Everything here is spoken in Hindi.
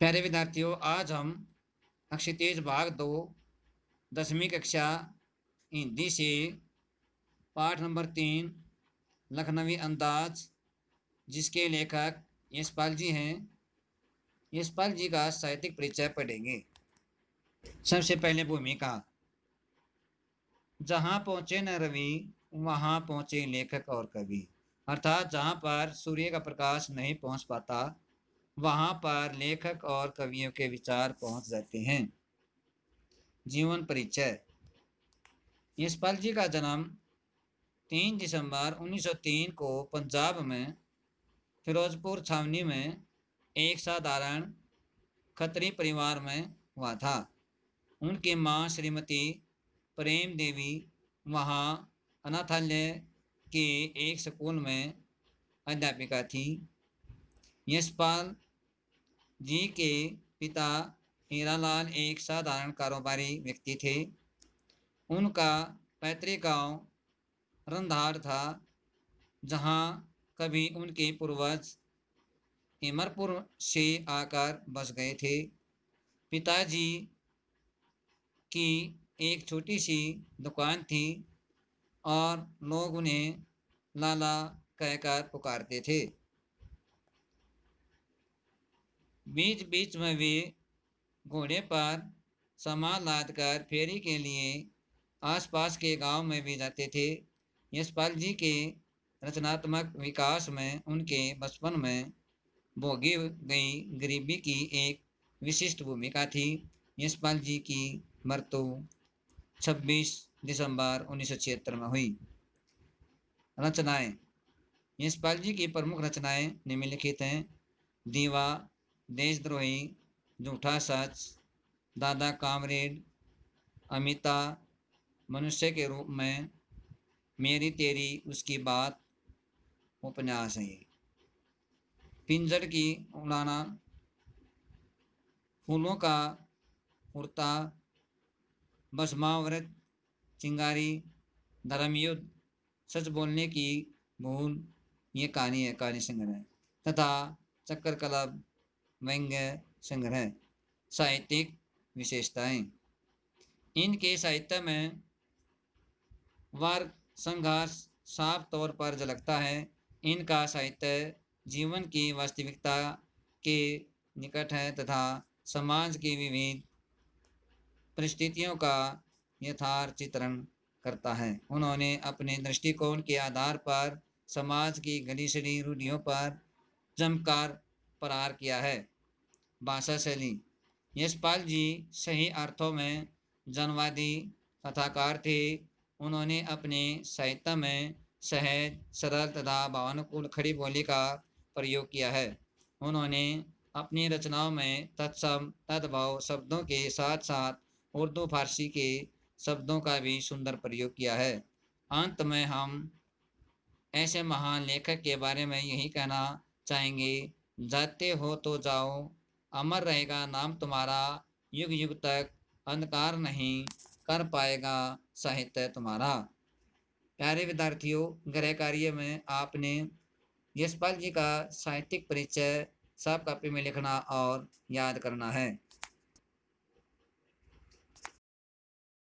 प्यारे विद्यार्थियों, आज हम अक्षितेज भाग 2 10वीं कक्षा हिंदी से पाठ नंबर 3 लखनवी अंदाज, जिसके लेखक यशपाल जी हैं, यशपाल जी का साहित्यिक परिचय पढ़ेंगे। सबसे पहले भूमिका। जहाँ पहुँचे न रवि वहाँ पहुँचे लेखक और कवि। अर्थात जहाँ पर सूर्य का प्रकाश नहीं पहुँच पाता वहाँ पर लेखक और कवियों के विचार पहुँच जाते हैं। जीवन परिचय। यशपाल जी का जन्म 3 दिसंबर 1903 को पंजाब में फिरोजपुर छावनी में एक साधारण खत्री परिवार में हुआ था। उनकी मां श्रीमती प्रेम देवी वहाँ अनाथालय के एक स्कूल में अध्यापिका थी। यशपाल जी के पिता हीरालाल एक साधारण कारोबारी व्यक्ति थे। उनका पैतृक गांव रंधार था, जहां कभी उनके पूर्वज इमरपुर से आकर बस गए थे। पिताजी की एक छोटी सी दुकान थी और लोग उन्हें लाला कहकर पुकारते थे। बीच बीच में वे घोड़े पर सामान लादकर फेरी के लिए आसपास के गांव में भी जाते थे। यशपाल जी के रचनात्मक विकास में उनके बचपन में भोगी गई गरीबी की एक विशिष्ट भूमिका थी। यशपाल जी की मृत्यु 26 दिसंबर 1976 में हुई। रचनाएं। यशपाल जी की प्रमुख रचनाएं निम्नलिखित हैं। दीवा, देशद्रोही, झूठा सच, दादा कामरेड, अमिता, मनुष्य के रूप में, मेरी तेरी उसकी बात उपन्यास है। पिंजड़ की उड़ाना, फूलों का उड़ता, भस्माव्रत, चिंगारी, धर्मयुद्ध, सच बोलने की भूल, ये कहानी है, कहानी संग्रह तथा चक्कर कलब व्यंग्य संग्रह। साहित्यिक विशेषताएं। इनके साहित्य में वर्ग संघर्ष साफ तौर पर झलकता है। इनका साहित्य जीवन की वास्तविकता के निकट है तथा समाज की विविध परिस्थितियों का यथार्थ चित्रण करता है। उन्होंने अपने दृष्टिकोण के आधार पर समाज की घड़ी रूढ़ियों पर जमकर प्रहार किया है। भाषा शैली। यशपाल जी सही अर्थों में जनवादी कथाकार थे। उन्होंने अपने साहित्य में सहज, सरल तथा भावानुकूल खड़ी बोली का प्रयोग किया है। उन्होंने अपनी रचनाओं में तत्सम तद्भव शब्दों के साथ साथ उर्दू फारसी के शब्दों का भी सुंदर प्रयोग किया है। अंत में हम ऐसे महान लेखक के बारे में यही कहना चाहेंगे, जाते हो तो जाओ, अमर रहेगा नाम तुम्हारा, युग युग तक अंधकार नहीं कर पाएगा साहित्य तुम्हारा। प्यारे विद्यार्थियों, गृह कार्य में आपने यशपाल जी का साहित्यिक परिचय साफ कॉपी में लिखना और याद करना है।